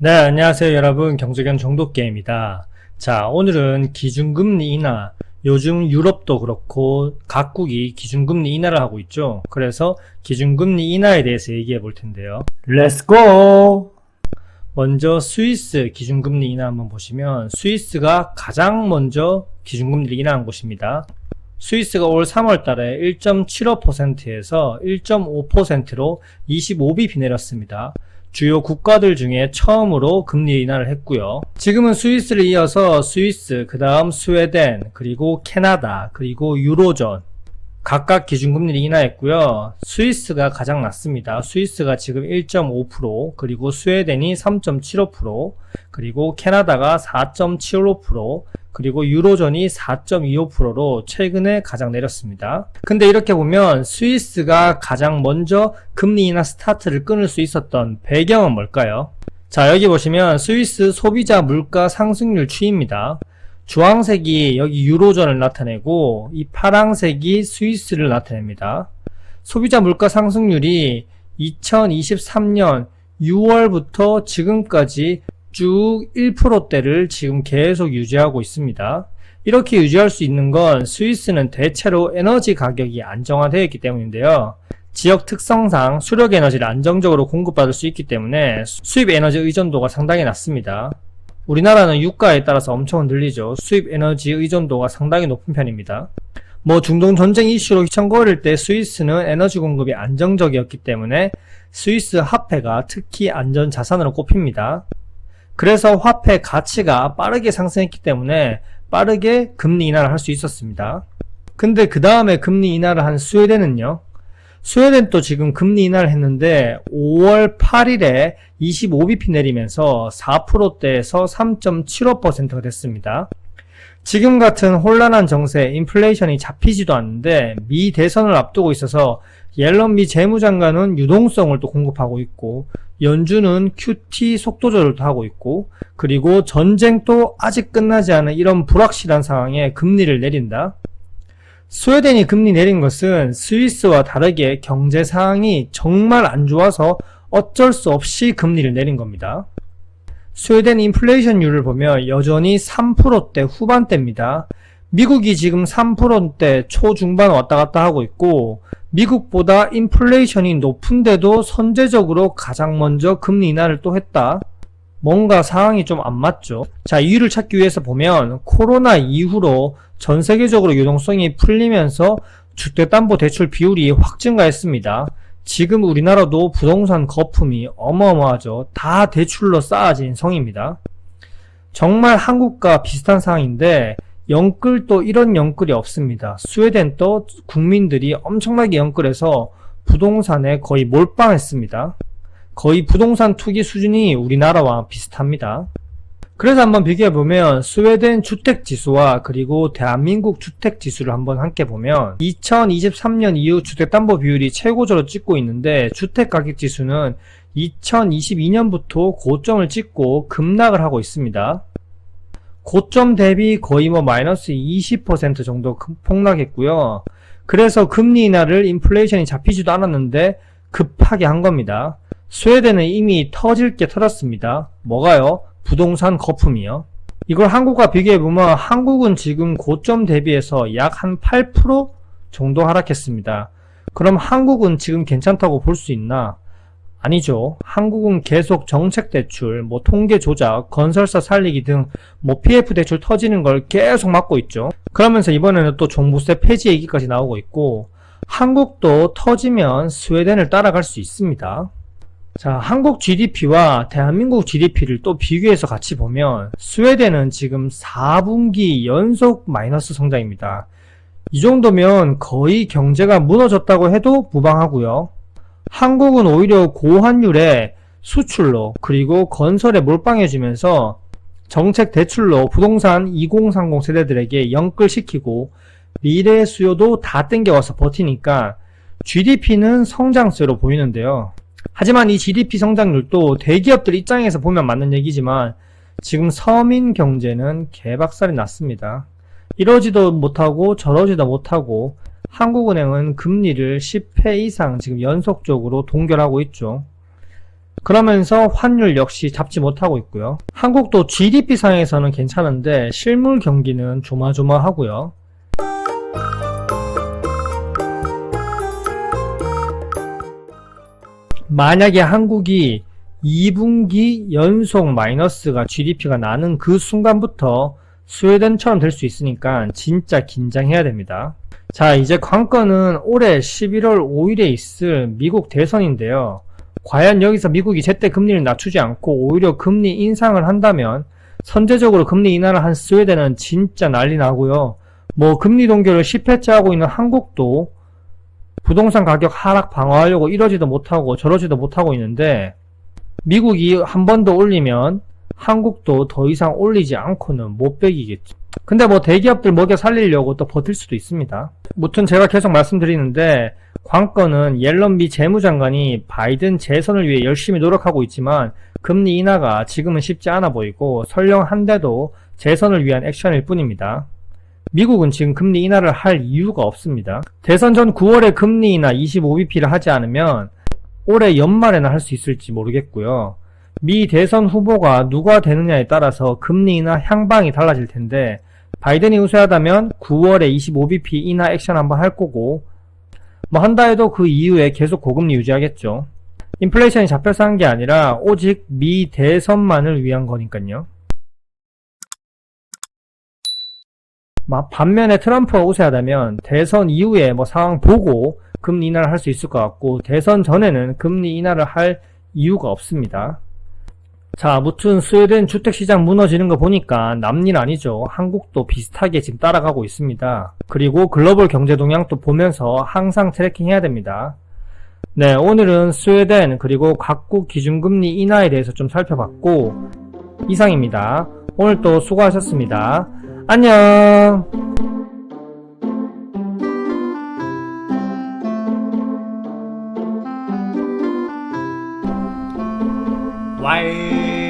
네, 안녕하세요 여러분. 경제견 정독계입니다. 자, 오늘은 기준금리 인하, 요즘 유럽도 그렇고 각국이 기준금리 인하를 하고 있죠. 그래서 기준금리 인하에 대해서 얘기해 볼 텐데요. Let's go! 먼저 스위스 기준금리 인하 한번 보시면 스위스가 가장 먼저 기준금리를 인하한 곳입니다. 스위스가 올 3월 달에 1.75%에서 1.5%로 25bp 내렸습니다. 주요 국가들 중에 처음으로 금리 인하를 했고요. 지금은 스위스를 이어서 스위스, 그 다음 스웨덴, 그리고 캐나다, 그리고 유로존 각각 기준금리를 인하했고요. 스위스가 가장 낮습니다. 스위스가 지금 1.5%, 그리고 스웨덴이 3.75%, 그리고 캐나다가 4.75%, 그리고 유로존이 4.25%로 최근에 가장 내렸습니다. 근데 이렇게 보면 스위스가 가장 먼저 금리 인하 스타트를 끊을 수 있었던 배경은 뭘까요? 자, 여기 보시면 스위스 소비자 물가 상승률 추이입니다. 주황색이 여기 유로존을 나타내고 이 파랑색이 스위스를 나타냅니다. 소비자 물가 상승률이 2023년 6월부터 지금까지 쭉 1%대를 지금 계속 유지하고 있습니다. 이렇게 유지할 수 있는 건 스위스는 대체로 에너지 가격이 안정화되어 있기 때문인데요. 지역 특성상 수력 에너지를 안정적으로 공급받을 수 있기 때문에 수입 에너지 의존도가 상당히 낮습니다. 우리나라는 유가에 따라서 엄청 흔들리죠. 수입 에너지 의존도가 상당히 높은 편입니다. 중동 전쟁 이슈로 휘청거릴 때 스위스는 에너지 공급이 안정적이었기 때문에 스위스 화폐가 특히 안전 자산으로 꼽힙니다. 그래서 화폐 가치가 빠르게 상승했기 때문에 빠르게 금리 인하를 할 수 있었습니다. 근데 그 다음에 금리 인하를 한 스웨덴은요. 스웨덴도 지금 금리 인하를 했는데 5월 8일에 25bp 내리면서 4%대에서 3.75%가 됐습니다. 지금 같은 혼란한 정세, 인플레이션이 잡히지도 않는데 미 대선을 앞두고 있어서 옐런 미 재무장관은 유동성을 또 공급하고 있고 연준은 QT 속도 조절도 하고 있고 그리고 전쟁도 아직 끝나지 않은 이런 불확실한 상황에 금리를 내린다. 스웨덴이 금리 내린 것은 스위스와 다르게 경제 상황이 정말 안 좋아서 어쩔 수 없이 금리를 내린 겁니다. 스웨덴 인플레이션율을 보면 여전히 3%대 후반대입니다. 미국이 지금 3%대 초중반 왔다 갔다 하고 있고 미국보다 인플레이션이 높은데도 선제적으로 가장 먼저 금리 인하를 또 했다. 뭔가 상황이 좀 안 맞죠. 자, 이유를 찾기 위해서 보면 코로나 이후로 전 세계적으로 유동성이 풀리면서 주택담보대출 비율이 확 증가했습니다. 지금 우리나라도 부동산 거품이 어마어마하죠. 다 대출로 쌓아진 성입니다. 정말 한국과 비슷한 상황인데 영끌도 이런 영끌이 없습니다. 스웨덴도 국민들이 엄청나게 영끌해서 부동산에 거의 몰빵했습니다. 거의 부동산 투기 수준이 우리나라와 비슷합니다. 그래서 한번 비교해보면 스웨덴 주택지수와 그리고 대한민국 주택지수를 한번 함께 보면 2023년 이후 주택담보 비율이 최고조로 찍고 있는데 주택가격지수는 2022년부터 고점을 찍고 급락을 하고 있습니다. 고점 대비 거의 마이너스 20% 정도 폭락했고요. 그래서 금리 인하를 인플레이션이 잡히지도 않았는데 급하게 한 겁니다. 스웨덴은 이미 터질 게 터졌습니다. 뭐가요? 부동산 거품이요. 이걸 한국과 비교해보면 한국은 지금 고점 대비해서 약 한 8% 정도 하락했습니다. 그럼 한국은 지금 괜찮다고 볼 수 있나? 아니죠. 한국은 계속 정책대출, 통계 조작, 건설사 살리기 등 PF 대출 터지는 걸 계속 막고 있죠. 그러면서 이번에는 또 종부세 폐지 얘기까지 나오고 있고 한국도 터지면 스웨덴을 따라갈 수 있습니다. 자, 한국 GDP와 대한민국 GDP를 또 비교해서 같이 보면 스웨덴은 지금 4분기 연속 마이너스 성장입니다. 이 정도면 거의 경제가 무너졌다고 해도 무방하고요. 한국은 오히려 고환율에 수출로 그리고 건설에 몰빵해주면서 정책 대출로 부동산 2030 세대들에게 영끌시키고 미래 수요도 다 땡겨와서 버티니까 GDP는 성장세로 보이는데요. 하지만 이 GDP 성장률도 대기업들 입장에서 보면 맞는 얘기지만 지금 서민 경제는 개박살이 났습니다. 이러지도 못하고 저러지도 못하고 한국은행은 금리를 10회 이상 지금 연속적으로 동결하고 있죠. 그러면서 환율 역시 잡지 못하고 있고요. 한국도 GDP 상에서는 괜찮은데 실물 경기는 조마조마하고요. 만약에 한국이 2분기 연속 마이너스가 GDP가 나는 그 순간부터 스웨덴처럼 될 수 있으니까 진짜 긴장해야 됩니다. 자, 이제 관건은 올해 11월 5일에 있을 미국 대선인데요. 과연 여기서 미국이 제때 금리를 낮추지 않고 오히려 금리 인상을 한다면 선제적으로 금리 인하를 한 스웨덴은 진짜 난리 나고요. 뭐 금리 동결을 10회째 하고 있는 한국도 부동산 가격 하락 방어하려고 이러지도 못하고 저러지도 못하고 있는데 미국이 한 번 더 올리면 한국도 더 이상 올리지 않고는 못 베기겠죠. 근데 뭐 대기업들 먹여 살리려고 또 버틸 수도 있습니다. 무튼 제가 계속 말씀드리는데 관건은 옐런 미 재무장관이 바이든 재선을 위해 열심히 노력하고 있지만 금리 인하가 지금은 쉽지 않아 보이고 설령 한데도 재선을 위한 액션일 뿐입니다. 미국은 지금 금리 인하를 할 이유가 없습니다. 대선 전 9월에 금리 인하 25bp를 하지 않으면 올해 연말에는 할 수 있을지 모르겠고요. 미 대선 후보가 누가 되느냐에 따라서 금리 인하 향방이 달라질 텐데 바이든이 우세하다면 9월에 25bp 인하 액션 한번 할 거고 뭐 한다 해도 그 이후에 계속 고금리 유지하겠죠. 인플레이션이 잡혀서 한 게 아니라 오직 미 대선만을 위한 거니까요. 반면에 트럼프가 우세하다면 대선 이후에 뭐 상황 보고 금리 인하를 할 수 있을 것 같고 대선 전에는 금리 인하를 할 이유가 없습니다. 자, 무튼 스웨덴 주택시장 무너지는 거 보니까 남일 아니죠. 한국도 비슷하게 지금 따라가고 있습니다. 그리고 글로벌 경제 동향도 보면서 항상 트래킹 해야 됩니다. 네, 오늘은 스웨덴 그리고 각국 기준금리 인하에 대해서 좀 살펴봤고 이상입니다. 오늘도 수고하셨습니다. 안녕. Why